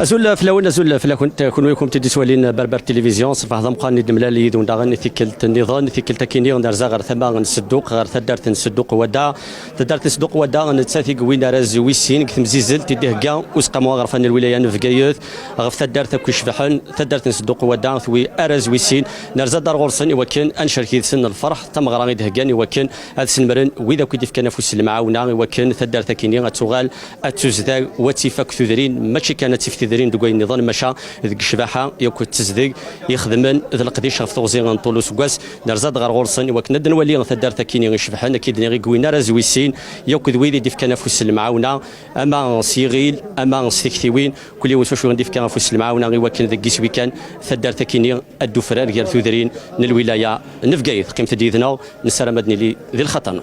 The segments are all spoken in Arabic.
أزول فلاون أزول فلا كنت كونوا تدي سوالين بربر تلفزيون صفحة ضمقان ندملا يدون داغن ثيكلت النظام ثيكلت كيني ندرزا غير ثما نسدوق غير ثدرت نسدوق ودا ثدرت نسدوق ودا نتساثيق وين راز ويسين كثم زيزل تديه كاع وسقموا غير فن الولاية نفقايوث غير ثدرت كوش فحن ثدرت نسدوق ودا ثوي أراز ويسين نرزا دار غورسن وكان أنشر كي سن الفرح تم غرامي دهكاني وكان هذا سنمرن وإذا كنت في كنفس المعاونة وكان ثدرت كيني أتوغال أتوزدا وتيفاك ثذرين ماشي كانت تفثذرين دوكاي النظام مشى ذيك الشباحه ياك تزدق يخدمن ذا القديش غف توزي غنطولو سكواس نرزاد غير غورسن وكنا نولي ثدارتا كيني غيشبحن اكيد غي كوينا رازويسين ياك دويلي ديف كان فوس المعاونه اما صيغيل اما سيكتيوين كل يوم فاش نديف كان فوس المعاونه غي وكن ذاك كيسوي كان ثدارتا كيني الدفران ديال ثودرين من الولايه نفقايث قيمه ديدنا نسرى مدني لي ذي الخطر.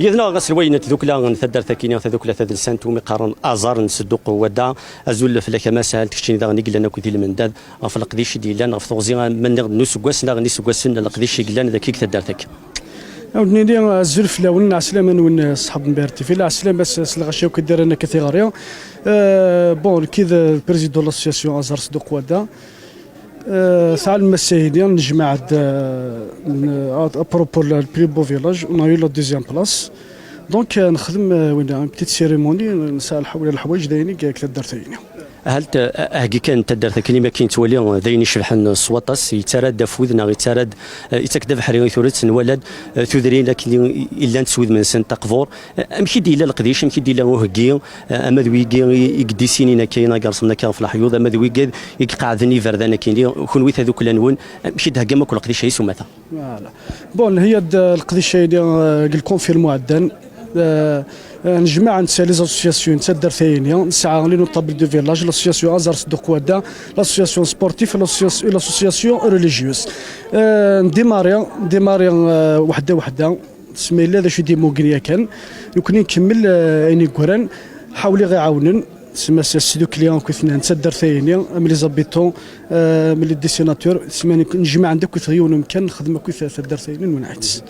يذنا غسل وين تذوكلا ثدر ثكيني تذوكلا ثد لسانت ومقارن ازار نسدوق ودا ازول فلك ما سهل تكشيني داغ نيك لنا كوتي المنداد في القديش ديالنا غف توزي من نوس كواسنا غنيس كواسنا القديش قلنا ذاك ثدر ثك ودني لي الزول فلاون عسلامه ون صحاب مبارتي في العسلامه بس سلغشاو كدير لنا كاتيغوريا بون كذا البريزيدون لاسوسياسيون ازار صدوق ودا ساعة المساهدين نجمع ابروبو البري بو فيلاج ونايو لا دوزيام بلاص دونك نخدم وين بتيت سيريموني نسال حول الحوايج دايني كاك درتيني هل هكي كان تدرت كلمه كاين تولي ذين شبحن الصوطاس يتراد فوذنا يتراد يتكدف حريق ثورت نولد ثذرين لكن الا نسود من سن تقفور امشي ديلا القديش امشي ديلا وهكي اما ذويكي يقدي سنين كاينه قرصنا كان في الحيوض اما ذويكي يقعدني فردانا كاين كون هذوك الانون مشي دهكا ما كل قديش هي سماثا فوالا بون هي القديش هي قال كونفيرمو عدن نجمع نتسالي لازوسياسيون تدار ثانيه نسعى لي نوطابل دو فيلاج لاسوسياسيون ازار صدوق ودا لاسوسياسيون سبورتيف لاسوسياسيون ريليجيوس ديماريا وحده تسمي لي هذا شي ديموغريا كان يمكن نكمل اني كوران حاولي غيعاونن تسمى سدو كليون كثنان تدار ثانيه من لي زابيتون من لي ديسيناتور تسمى نجمع عندك كثيون يمكن نخدم كث تدار ثانيه ونعكس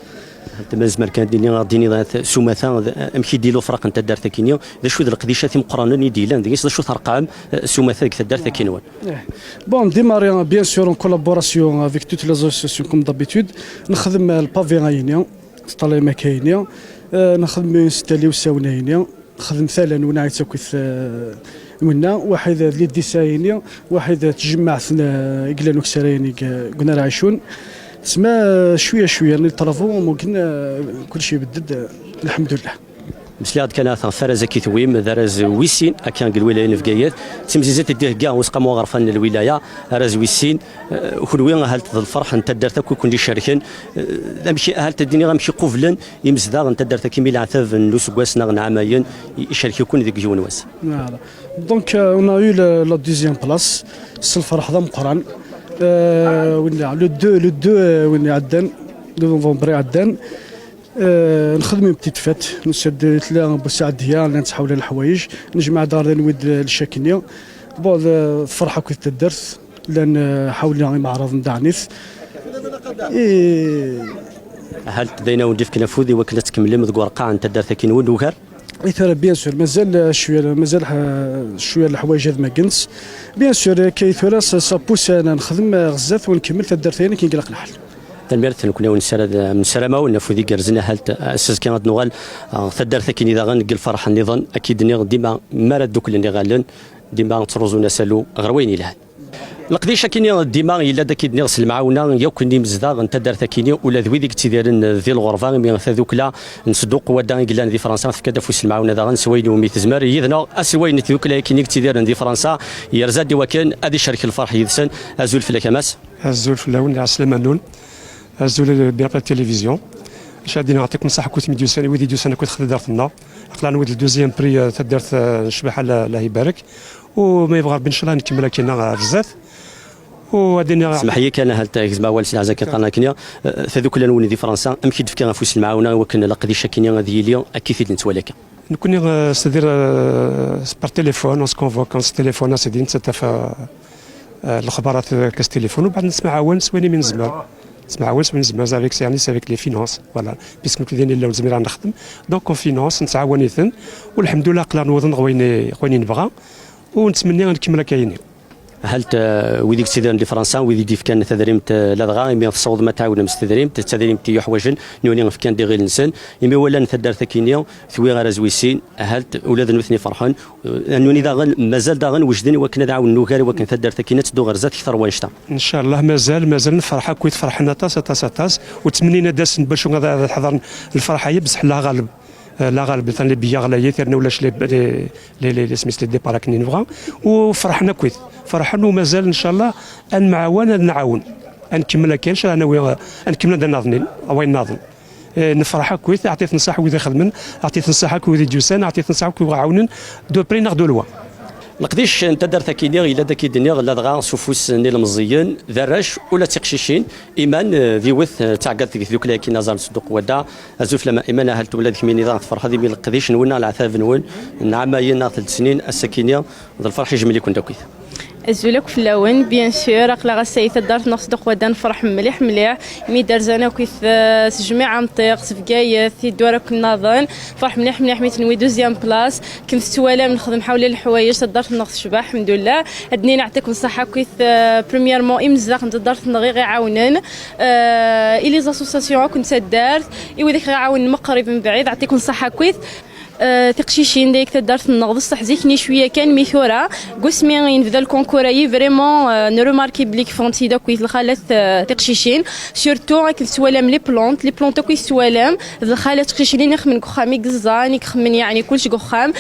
تمازمر كان ديني سومثا امشي ديلو فرق انت دار ثكينيو ذا شو ذا القديشات مقرنين ديلان ديس شو ثرقام سومثا ديك دار ثكينوان بون ديماري بيان سور ان كولابوراسيون افيك توت لي زاسوسياسيون كوم دابيتود نخدم البافيغاينيا طالي مكاينيا نخدم ستالي وساوناينيا نخدم مثلا ونعيت كيف منا واحد لي ديساينيا واحد تجمع قلانو كسرايني قلنا رايشون تسمى شويه نطرفوا ممكن كل شيء بدد الحمد لله. مسليات كان فرز كيثويم درز ويسين كان الولايه نفقايات تمزيزات ديه كاع وسقموا غرفان الولايه راز ويسين كلوين هالت الفرح انت درتك كون دي شاركين نمشي هالت الدنيا غنمشي قفلا يمزدا انت درتك كيمي العثاف نوس كواسنا غنعماين يشارك يكون ديك جونواس. فوالا دونك اون ا يو لا دوزيام بلاص الفرح ضم قران وين لو دو وين عدن دو نوفمبر عدن نخدم بتيت فات نسد ثلاثه بساعد هي نتحول الحوايج نجمع دار الود الشاكنيه بون الفرحه كنت الدرس لان حاولنا معرض ندعنيث هل تدينا ونجيف كنفوذي وكلا تكمل مذ قرقاع انت دار ثكين ونوكر اثر بيان سور مازال شويه الحوايج هذ ما كنس بيان سور كيثورا سابوس انا نخدم غزات ونكمل تدار ثاني كي نقلق الحل تنبيرت كنا ونسرد من سلامه ونفوذي كرزنا هالت اساس كانت نوال تدار ثكين اذا غنقل فرح النظام اكيد ديما ما ردوك اللي غالن ديما تروزونا سالو غرويني لها القديشه كيني ديما الا داك نغسل المعاونه ياكل مزدا انت دار ثكيني ولا ذوي ديك تيديرن ذي الغرفه مي ذوك لا نصدق ودا قلنا ذي فرنسا في كذا فوس المعاونه ذا غنسوينو مي تزمر يذنا اسوين ذوك لا كيني تيديرن ذي فرنسا يرزاد وكان ادي شرك الفرح يدسن ازول في الكماس ازول في اللون عسلام النون ازول بيربا التلفزيون شادي نعطيك نصح كنت ميديو سنه ودي ديو سنه كنت خدمت دارتنا عقلنا ود الدوزيام بري تدارت شبح الله يبارك وما يبغى ان شاء الله نكملها كاينه بزاف وهذه اسمح لي كان هل زعما والد سي عزاكي قالنا كنيا فذوك اللي دي فرنسا ام كيدفكي غفوس المعاونه وكن لقديش كينيا هذه لي اكيد نتوالك نكون سيدير بار تليفون اون سكونفوك اون تليفون سيدي نتفا الخبرات كاس تليفون وبعد نسمع وين سواني من زمان نسمع وين من زمان افيك يعني افيك لي فينانس فوالا بيسكو كدير لا زمير نخدم دونك اون فينانس نتعاونيثن والحمد لله قلا نوضن خويني نبغى ونتمنى نكمل كاينين هل ويديك تدريم دي فرنسا ويدي كان تدريم لدغا يمي تصوض ما تعاون مستدريم تدريم تي يحوجن نوني في كان دي غير الانسان يمي ولا نثدر ثكينيا ثوي غير زويسين هل اولاد نوثني فرحان نوني داغن مازال داغن وجدني وكنا دعاون نوكاري وكن ثدر ثكينه تدو غير زاد اكثر وانشتا ان شاء الله مازال نفرحها كويت فرحنا تاس وتمنينا داس باش حضر الفرحه هي بصح لا غالب لا غالب اللي بيا غلايه ثيرنا ولاش لي سميت لي ديبار كني نبغى وفرحنا كويت فرحنا ومازال ان شاء الله ان معاون نعاون نكمل كاينش انا نكمل ناضنين وين ناضن نفرحها كويت عطيت نصح وإذا خدمن عطيت نصح كويس جوسان عطيت نصح كويس عاونن دو بري ناخذ لوا نقديش انت دار كيدير الا داك الدنيا لا دغا سوفوس نيل مزيين ذراش ولا تقشيشين ايمان ذي وث تعقد ذوك لكن نزال صدق ودا ازوف لما ايمان هل تولد كميني ضغط فرح هذه من القديش نولنا العثاب نول نعمايين 3 سنين السكينيه الفرح يجمل يكون داكويت الزولك في اللون بيان سور اقلا غسايت دارت نصدق ودا نفرح مليح مي دارزانا كيف جميع منطق سفقايث يدورك النظن فرح مليح مي تنوي دوزيام بلاص كنت سوالا نخدم حول الحوايج دارت نقص شباح الحمد لله ادني نعطيكم الصحه كيف بريميرمون امزاق دارت نغي عاونن لي زاسوسياسيون كنت دارت ايوا ذاك عاون مقرب من بعيد نعطيكم الصحه كويس تقشيشين ديك تدارت النغض صح زيكني شويه كان ميثورا قسمي نبدا الكونكوراي فريمون نروماركي بليك فونتي داك كويس الخالات تقشيشين سورتو كل سوالام لي بلونط كويس سوالام الخالات تقشيشين يخمن كخامي قزان يخمن يعني كلشي كخام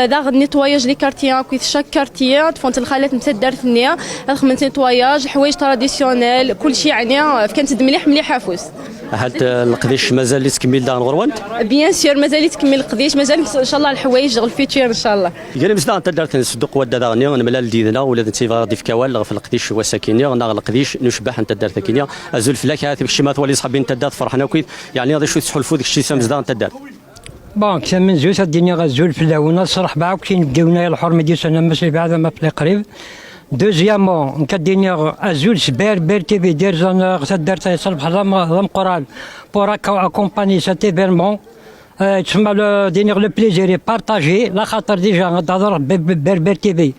داغ نيتواياج لي كارتيان كويس شاك كارتيان فونت الخالات متدارت نيا خمن نيتواياج حوايج تراديسيونيل كلشي يعني كانت مليح حافوس هل القديش مازال تكمل داغ غروانت بيان سور مازال تكمل القديش مازال ان شاء الله الحوايج الفيتشر ان شاء الله قال مزدا انت دارت نصدق ودا داغني انا ملال ديدنا ولا نتي غادي في كوال في القديش وساكينيا ناغ القديش نشبح انت دارت كينيا ازول فلاك هاتي بشي ما تولي صحابين انت دارت فرحنا وكيف يعني هذا شو تحلفوا ديك الشيء مزدا انت دارت بون كان من زوج الدنيا غزول في الاونه صراحه باعو كي نبداونا الحرمه ديال سنه ماشي بعد ما في قريب دوزيامون كدينيا ازول سبير بيرتي في دير زون دارت صلح رمضان قران بور اكومباني سات ايفينمون تسمى لو بليزير بارطاجي لا خاطر ديجا تهضر بربر تي في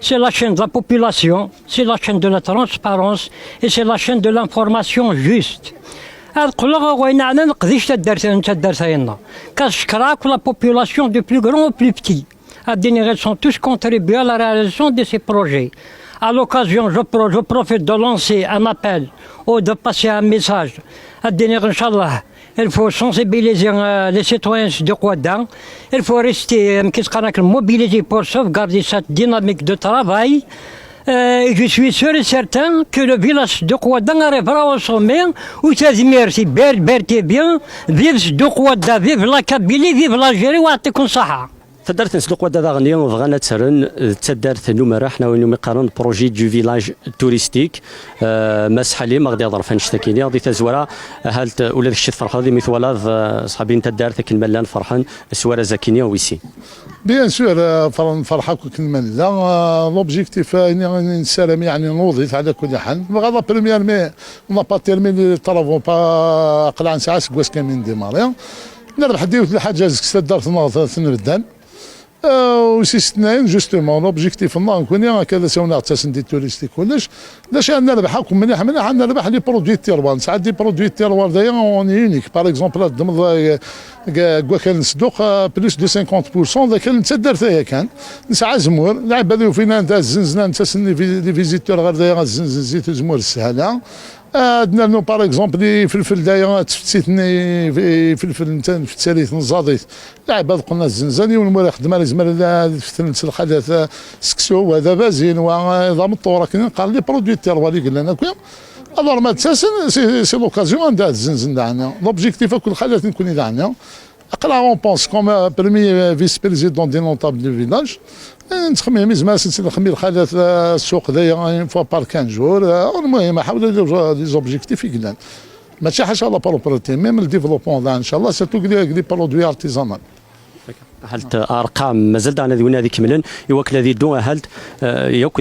سي لا شين دو لا بوبولاسيون سي لا شين دو لا ترونسبارونس اي سي لا شين دو لانفورماسيون جوست هاد قلنا وين انا نقديش تدارت هنا كاشكراك لا بوبولاسيون دو بلو غران او بلو بتي الدنيا sont tous contribué à la réalisation de ces projets. À l'occasion, je profite de lancer un appel ou de passer un message. Inch'Allah, il faut sensibiliser les citoyens de Kouada. Il faut rester mobilisés pour sauvegarder cette dynamique de travail. Je suis sûr et certain que le village de Kouada arrivera au sommet où Tazmir, si bertez bien, vive de Kouada, vive la Kabylie, vive l'Algérie, ou à Saha. تدارت نسلق ودا داغني بغانا تسرن تدارت نمره حنا وين مقارن بروجي دو فيلاج توريستيك مسحلي ما غادي يضرب فنشتكيني غادي تزورا هل ولا داك الشيء فرحه هذه مثلا صحابين تدارت كن ملان فرحان سواره زكينيه ويسي بيان سور فرحه كن ملان لوبجيكتيف نسالم يعني نوضيت على كل حال بغض بريمير مي ما با تيرمي طرافو با قلع ساعه كواس كامين ديماري نربح ديوت الحاجه دارت ناض نردان وسيستناين جوستومون لوبجيكتيف نكون كذا سوينا تسندي توريستيك كلش باش نربحكم مليح نربح لي برودوي تيروان ساعات دي برودوي تيروان دايا اون يونيك باغ اكزومبل دمض كوا كان نصدق بلوس دو 50% ذاك نتدار ثايا كان نسعى زمور لعب هذو فينا نتا الزنزنه نتسني لي فيزيتور غير دايا زيت زمور السهله عندنا نو باغ اكزومبل فلفل دايا تفتيتني فلفل نتا في الثالث نزاديت لعب هذا قلنا الزنزاني والمورا خدمه لازم فتنت الحدث سكسو وهذا بازين ونظام الطوره كاين قال لي برودوي تيروالي قلنا لنا كويا الور ما تساسن سي لوكازيون عندها الزنزن دعنا لوبجيكتيف كل حاجه نكون دعنا اقرا اون بونس كوم بريمي فيس بريزيدون دي نوتابل دو فيلاج نتخمم زعما نخمم الحالات السوق دايا اون فوا بار 15 جور. المهم حاول لي زوبجيكتيف يقلان ماشي حاجه لا بروبرتي ميم الديفلوبمون ان شاء الله سيرتو لي برودوي ارتيزانال. هلت ارقام مازال انا ذونا ذيك ملن يوكل ذي دو هلت يوك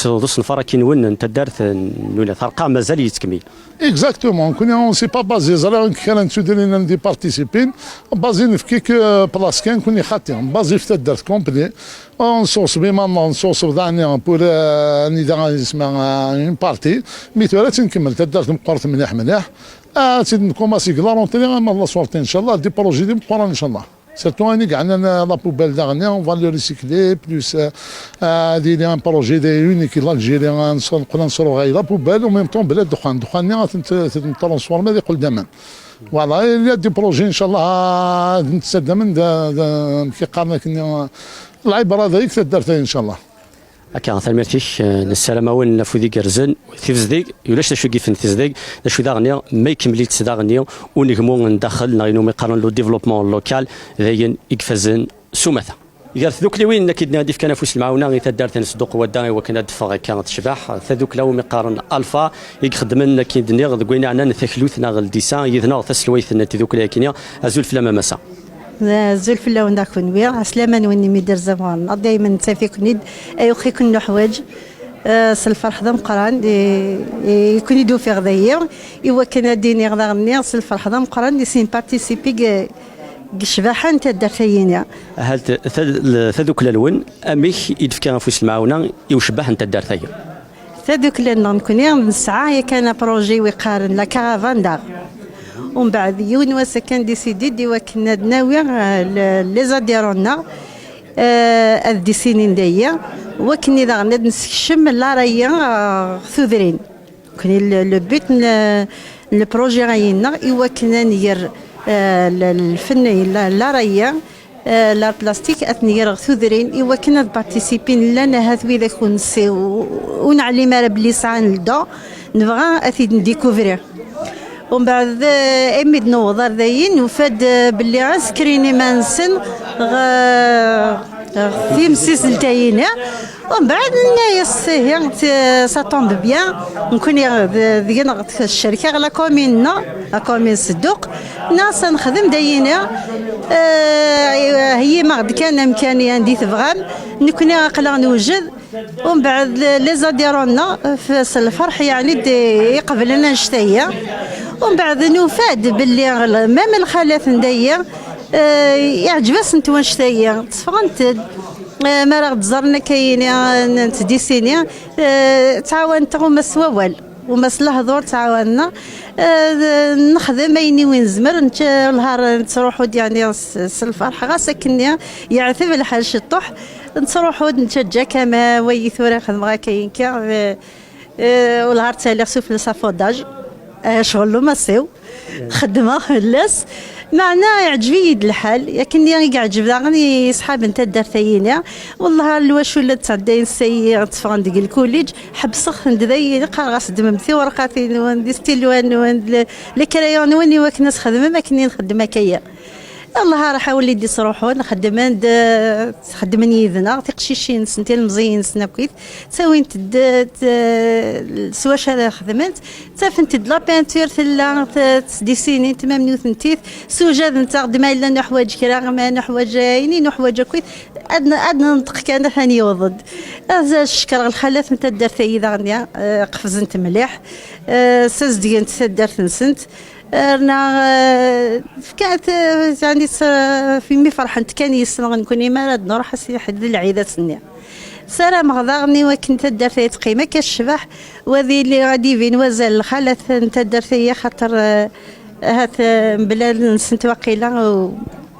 ذوس نفرا كينون انت دارت نولا ارقام مازال يتكمل. اكزاكتومون كنا اون سي با بازي زرا كان نسودرين دي بارتيسيبين بازين في كيك بلاص كان كوني خاطيهم بازي في تدرت كومبلي اون صوص بما نصوص ضعني بور نيدا اسمها اون بارتي ميتورا تنكمل تدرت مقرت مليح مليح تزيد نكوماسي كلارونتري الله صورتي ان شاء الله دي بروجي دي مقران ان شاء الله. سيرتو اني قعدنا لا بوبال داغني اون فالو ريسيكلي بلوس هادي لي ان بروجي دي يونيك لالجيري نقدر نصرو غير لا بوبال وميم طون بلا دخان دخان ترانسفورمي يقول دمان فوالا il y a دي بروجي ان شاء الله نتسدى من كي قالنا كنا العبره ذيك تدرت ان شاء الله. هكا ثالمرتيك السلامة وين فودي كرزن تيفزديك يولاش تشو كيف تيفزديك تشو داغنيا ما يكملي تسداغنيا ونجمو ندخل نغينو ميقارن لو ديفلوبمون لوكال ذاين يكفزن سمثا. إذا ذوك اللي وين كي نادي كان فوس المعاونه غير تدارت نصدق وداعي وكنا دفغ كانت شباح ذوك لو مقارن الفا يخدمنا كي دنيا ذوينا عنا ثخلوث ناغل ديسان يذنا تسلويث نتي ذوك اللي كينيا ازول فلما مسا زول في اللون داك ونبيع سلامة ويني ميدر زمان دايما نتافيك ند ايوخي كن حوايج الفرح ذا مقران يكون يدو في غذايا ايوا كان ديني غدا غني الفرح ذا مقران دي سين بارتيسيبي شباحه نتا دارتينا. هل ثذوك الالوان اميك يدفكا فوس المعاونه يوشبح نتا دارتيا ثذوك لنا نكون نسعى كان بروجي ويقارن لا كارافان دار ومن بعد يون وسكن ديسيدي دي وكنا ناوي لي زاديرونا دي سنين دايا وكني دا غناد نسكشم لا رايا ثوذرين كني لو بيت البروجي غاينا ايوا كنا ندير الفن لا رايا لا بلاستيك اثنير ثوذرين ايوا كنا بارتيسيبين لنا هذوي ذاك ونسي ونعلم راه بلي ساعه نلدا نبغى اثيد نديكوفري ومن بعد اميد نوضر ذاين وفاد باللي عسكريني ما نسن في مسيس التاينه ومن بعد الناس هي ساتوند بيان نكون دينا الشركه لا كوميننا لا كومين صدوق ناس نخدم داينه هي ما كان امكانيه ندي تبغام نكون عقلا نوجد ومن بعد لي زاديرونا في الفرح يعني يقبل لنا نشتيه ومن بعد نفاد باللي مام الخالات نديا يعجبس انت ونشتيه تصفغنت ما راه تزرنا كاين تديسيني تعاونت وما سوال وما الهضور تعاوننا نخدم ايني وين زمر نهار تروحوا يعني الفرح غا سكني يعثب الحال شطوح نروحوا نتشجع كما ويثورا خدم غا كاين كا والهار تالي سوف لصافوداج شغل ما سيو خدمه لاس معنا يعجبني الحال لكن يعجب داغني صحاب نتا دارتينا والله الواش ولا تعدين سي تفرند ديال الكوليج حبسخ ندي قاص دممتي ورقاتي وندي ستيلوان وند الكريون واني واك ناس خدمه ما كني نخدم هكايا الله راح اولي دي صروحو خدمني يذنا تقشيشين سنتين مزيين سنه كويت تساوين سواش هذا خدمت تافنت لا بانتور تلا تديسيني تمام نوثنتيت سوجاد نتا خدمه الا نحواج كرا ما نحواج يعني نحواج كويت ادنا نطق كان ثاني وضد هذا الشكر الخلات نتا دارت اذا غنيا قفزنت مليح ساز ديال دارت نسنت انا كانت يعني في مي فرحه كان يسمع نكوني ما نروح حد العيدات النيا سلام غضاغني وكنت درت قيمه كالشبح وذي اللي غادي فين وزال الخالات انت درت خاطر هات بلاد نسنت وقيله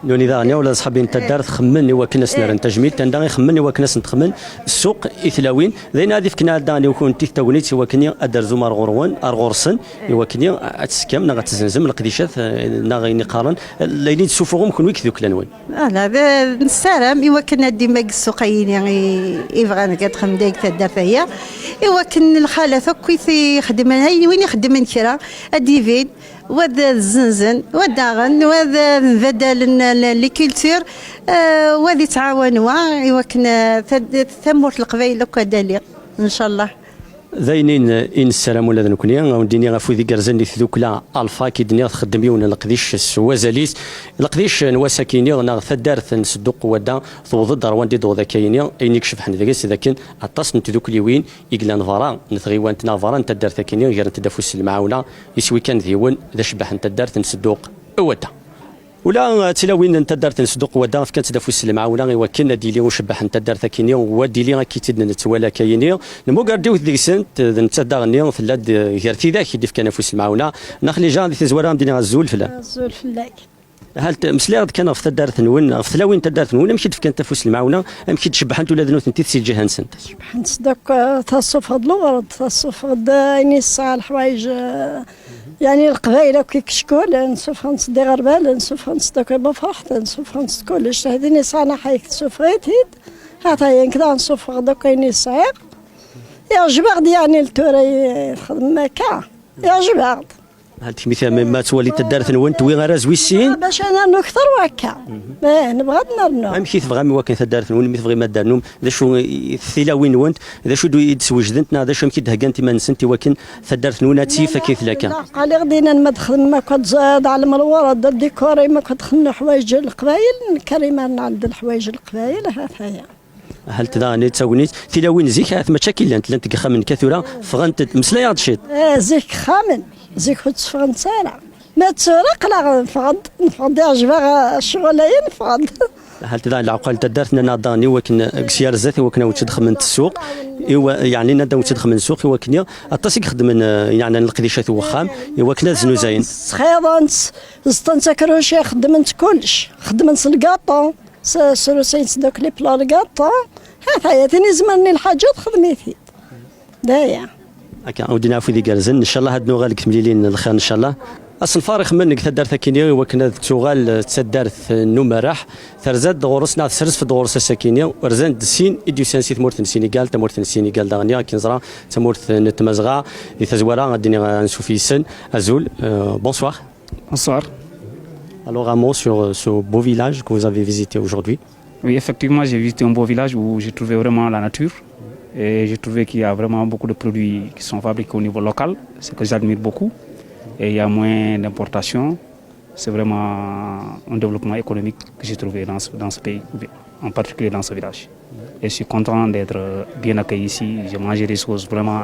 نوني ذا ولا صحابي انت دارت خمني وكناس نار تجميل تندغي خمني وكناس نتخمن السوق اثلاوين ذين هذه فكنا داني وكون تيك تاونيت وكني ادر زمر غروان ارغورسن وكني اتسكم نغا تزنزم القديشات نغي نقارن ليني تشوفوهم كون ويك ذوك لنوي لا نسالم ايوا كنا ديما السوقيين يعني يبغى كتخم ديك تدار هي ايوا كن الخاله كويس يخدم هاي وين يخدم من كرا اديفين وهذا الزنزن وداغن وهذا بدل لي كولتور وهذه تعاونوا يوكنا ثمور القبائل وكذلك ان شاء الله. ذاينين ان السلام ولا نكونيا ونديني غفو ذي كرزان اللي ثذوكلا الفا كيدني تخدم يونا القديش السوازاليس القديش نواساكيني غنا ثدارث نصدق ودا توضد روان دي دو ذاكايني اين يكشف حنا ذاك لكن عطاس نتذوك ليوين يقلان فارا نثغيوان تنافارا نتدار ثاكيني غير تدافوس المعاونه يسوي كان ذيون ذا شبح نتدارث نصدق ودا ولا تلاوين انت دارت نصدق ودا كانت دافوس المعاونه غير كنا ديلي وشبح انت دارت كيني وديلي كيتد نتوالا كايني نمو غارديو ذيك سنت انت داغني في اللاد غير تيداك يدير كان فوس المعاونه نخلي جان ذي زوارا مدينه الزول فلا الزول فلاك هل مسلي كان في دارت نون في تلاوين دارت نون مشيت كانت فوس المعاونه مشيت تشبح انت ولا ذنوت انت تسي جهه سنت شبح نصدق تصف هاد الورد تصف اني الساعه الحوايج يعني القبائل كي كشكول نصف نصدق غربال نصف نصدق بفرحت نصف نصدق كلش هذيني صانا حيك تصف غيتيد هاتا كذا نصف غدا كايني صعيق يا جبغد يعني التوري خدم كا يا جبغد هل مثال ما تولي تدارت وانت وين غير زوي السين باش انا نكثر وهكا نبغى نرنو امشي تبغى مي وكان تدارت وين تبغي ما دارنوم ذا شو الثيلا وين وانت ذا شو يتسوجدنتنا ذا شو مكي دهقنتي ما نسنتي وكن تدارت نوناتي فكيف لك قال غدينا نمدخل ما كنت زاد على الورد الديكوري ما كنت دخلنا حوايج القبايل كريما عند الحوايج القبايل هاثايا هل تداني تسونيت ثيلا وين زيك هاث مشاكل انت لانت خامن كثيره فغنت مسلا يا شيت زيك خامن زيك تسفغن سارع ما تسرق لا نفقد يعجبها الشغلين نفقد هل تدان العقل تدارت ناداني وكن كسيار ذاتي وكنا تدخل من السوق يعني نادا تدخل من السوق وكنا التصيق خدم يعني القديشات وخام وكنا زنو زين خيضانس استنسكروشي خدمت كلش خدمت الكاطو سروسين صدق لي بلا الكاطو هاثايا ثاني زماني الحاجات خدميتي دايا هكا ودينا في ذي كرزن ان شاء الله هاد نوغال كمليلين الخير ان شاء الله اصل فارق منك تدار ثكينيا وكنا تشغال تسدارث نمرح ترزاد غورسنا تسرس في غورس السكينيا ورزان دسين اديو سانسي تمورت السينيغال تمورت السينيغال داغنيا كنزرا تمورت نتمزغا دي تزوارا غادي نشوف يسن ازول بونسوار Bonsoir. Alors un mot sur ce beau village que vous avez visité aujourd'hui. Oui, effectivement, j'ai visité un beau village où j'ai trouvé vraiment la nature et j'ai trouvé qu'il y a vraiment beaucoup de produits qui sont fabriqués au niveau local, ce que j'admire beaucoup. Et il y a moins d'importation. C'est vraiment un développement économique que j'ai trouvé dans ce pays, en particulier dans ce village. Et je suis content d'être bien accueilli ici. J'ai mangé des choses vraiment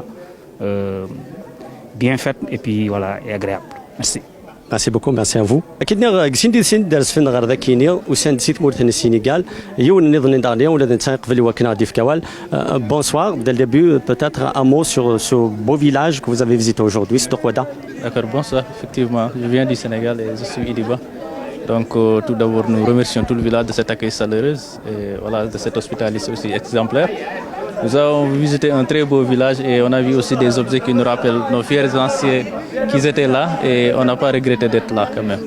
bien faites et puis voilà, et agréables. Merci. Merci beaucoup, merci à vous. أكيد كسين سين درس فين غير ذاكينيا وسان سيت مورتن السينيغال يون نظن دارنيا ولا نتاق قبل وكنا ديف كوال. Bonsoir, dès le début peut-être un mot sur ce beau village que vous avez visité aujourd'hui, Sidoukhouada. D'accord, bonsoir, effectivement, je viens du Sénégal et je suis Idiba. Donc tout d'abord nous remercions tout le village de cet accueil chaleureux et voilà, de cette hospitalité aussi exemplaire. Nous avons visité un très beau village et on a vu aussi des objets qui nous rappellent nos fiers anciens qui étaient là et on n'a pas regretté d'être là quand même.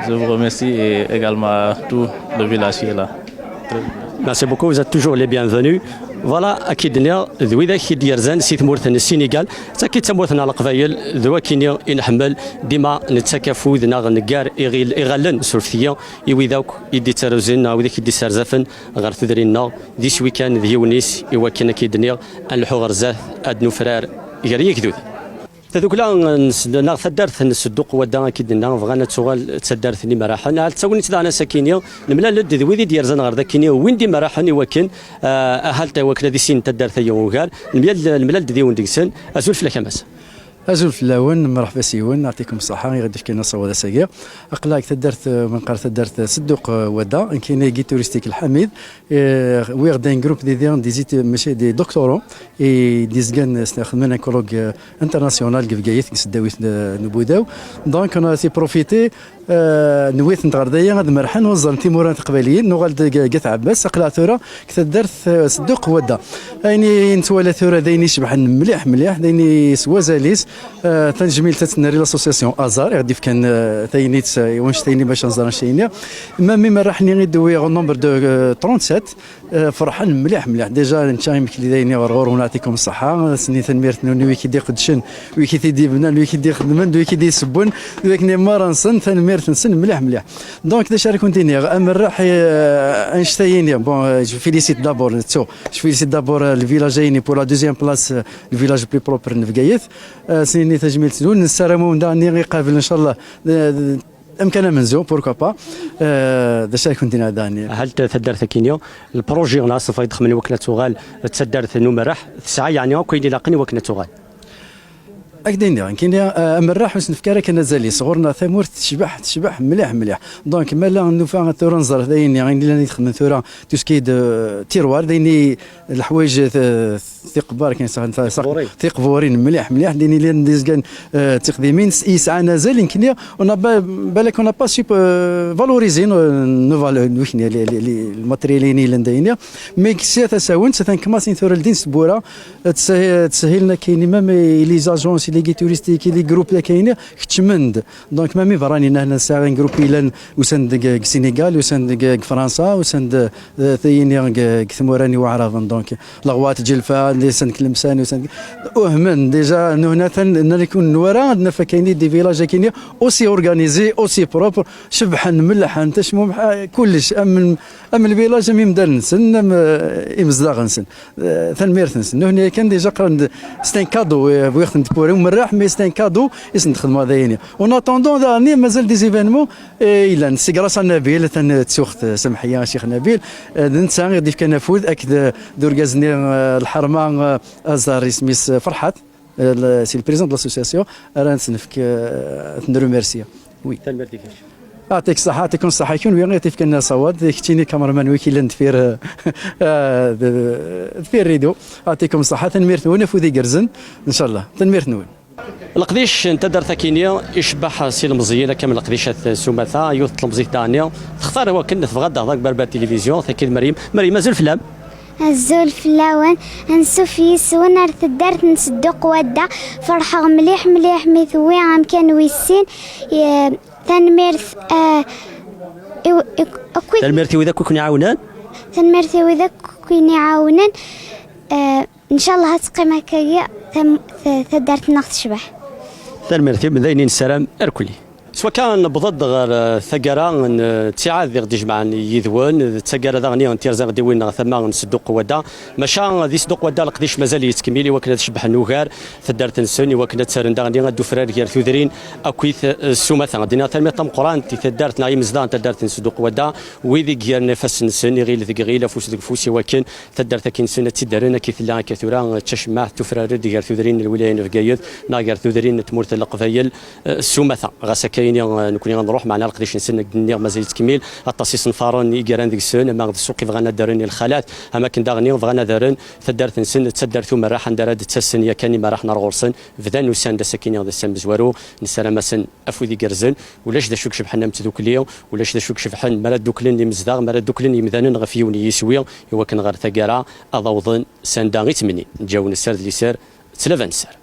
Je vous remercie et également tout le village qui est là. Merci beaucoup, vous êtes toujours les bienvenus. فوالا اكيد لنا ذوي ذاك ديرزان سي ثمورتنا السينيغال تاكي ثمورتنا القبايل ذوا كينيا نحمل ديما نتكافو ذنا غنكار يغلن سورفيا يوي ذاك يدي تروزين او ذاك يدي سرزافن غير تدرينا دي شوي كان ديونيس ايوا كان كيدنيا الحو غرزاه ادنو فرار غير يكذوذ هذوك لا ثدارت الصدوق ودا كيدنا بغانا تسوغال تسدارثني مراحل تسوني تدانا ساكينيا نملا لد ذوي ديال زان غير ذاكينيا وين دي مراحل وكن اهلت وكلا دي سين تدارث يوغال الملال ديون ديكسن ازول في الكماس أزول في اللون مرحبا سيون نعطيكم الصحة غادي كاين صودا ساكيا أقلاك تدرت من قار تدرت صدوق ودا كاين كي توريستيك الحميد وي غدا جروب دي زيت ماشي دي دكتورون اي دي زكان خدمنا كولوج انترناسيونال كيف جايت نسداويت نبوداو دونك انا سي بروفيتي نويت نتغردايا غاد مرحن وزن تيموران قباليين نوغال قث عباس اقلا ثورة كتدرت صدوق ودا يعني نتوالى ثورة دايني شبح مليح مليح دايني سوازاليس تنجميل تتناري لاسوسياسيون ازار غادي كان تاينيت وانش تايني باش نزار شينيا ميما راحني غيدوي نومبر دو 37 فرحان مليح مليح ديجا نشايم كلي دايني ورغور ونعطيكم الصحة سني تنمير نوني ويكي دي قدشن ويكي تيدي بنان ويكي دي خدمن ويكي دي سبون ويكني مارنسن تنمير تنسن مليح مليح دونك ديجا راكم ديني امر راح انشتايني بون جو فيليسيت دابور جو فيليسيت دابور الفيلاجيني بور لا دوزيام بلاص الفيلاج بلي بروبر نفقايث سني تجميل تنون نسرمو داني قابل ان شاء الله امكاننا منزو بوركو با داش يكون دينا داني هل تدرت كينيا البروجي ناس فايد من وكله تغال تدرت نمرح ساعه يعني كاين لاقني وكله تغال اكدين يعني كاين امراح باش نفكر كان زالي صغرنا ثمور تشبح مليح مليح دونك مالا نوفا ثورة نزر دايني يعني اللي نخدم ثورة توسكيد تيروار دايني الحوايج ثيق بار كاين ثيق فورين مليح مليح دايني اللي نديز تقديمين يسعى نازل يمكن انا بالك انا با سوب فالوريزين نوفال الماتريالين اللي نداينيا مي كسي تساون كماسين ثورة الدين سبوره تسهلنا كاين ميم لي زاجونس لي توريستيك لي جروب كاينه كتمند دونك مامي فراني هنا ساغين جروب لان وسند السنغال وسند فرنسا وسند ثيني ثموراني وعرفن دونك لغوات جلفه اللي سند كلمسان وسند وهمن ديجا هنا نكون نورا عندنا فكاينين دي فيلاج كاينين اوسي اورغانيزي اوسي بروبر شبحن ملحن تشمو كلش ام الفيلاج ميم دارنسن امزداغنسن ثنميرتنسن هنا كان ديجا قرن ستين كادو ويخت نتبوري ومراح مي ستين كادو يس نخدمو هذايا اون اتوندون داني مازال دي زيفينمون الا سي غراس نبيل تسوخت سمحيه شيخ نبيل ننسى غادي كان نفوذ اكد دورغازني الحرمه ازار سميس فرحات سي البريزون دو لاسوسياسيون راه نسنفك نرميرسي وي يعطيك الصحة يعطيكم الصحة يكون وين غيتي كنا صواد كتيني كاميرمان ويكي لندفير دفير ريدو يعطيكم الصحة تنميرتون فودي قرزن ان شاء الله تنميرتون القديش انت درت كينيا يشبح سي المزيله كامل القديشات سوماثا يوث المزيل تاعنا تختار هو كنا في غدا هذاك بربر تلفزيون ثكيد مريم مازال فلام الزول فلاون نسوفيس ونرث الدرت نصدق ودا فرحة مليح مليح مثوي عم كان ويسين تنميرث تنميرثي وذاك كون يعاونان تنميرثي وذاك كون يعاونان ان شاء الله هتقيم هكايا تدرت ناخذ شبح تنميرثي مدينين السلام اركلي سواء كان بضد غير ثقرا تسعاد ذي غدي جمع يذون ثقرا ذا غني نتيرزا غدي وين ثما نصدق ودا ماشا ذي صدق ودا القديش مازال يتكملي وكنا تشبح النوغار ثدارت نسوني وكنا تسرن غادي غدو فرار غير ثودرين اكويث السومه غادي تلمي طم قران تدارت نايم زدان تدارت نصدق ودا وذي غير نفس نسوني غير ذي غير فوس ذي فوسي ولكن تدارت كاين سنه تدارنا كيف لا كثورا تشمع تفرار غير ثودرين الولايه نفقايد ناغير ثودرين تمورت القفايل السومه غاسا نكون غنروح معنا القديش نسن نيغ مازال تكميل التصيص نفارون يقران ديك السن ما غد السوق بغانا دارني الخالات اماكن داغني بغانا دارن تدارت نسن تدار ثم راح ندار تسسن يا كاني ما راح نرغرسن فدان وسان دسكين غد السن بزوارو نسلام سن افودي قرزن ولاش دا شوك شبحنا متذوكليو ولاش دا شوك شبحن مالا دوكلين اللي مزداغ مالا دوكلين يمدانن غفيوني يسوي هو كان غير ثقاره اضوضن سان داغي 8 جاون السرد اللي سار تلفان سار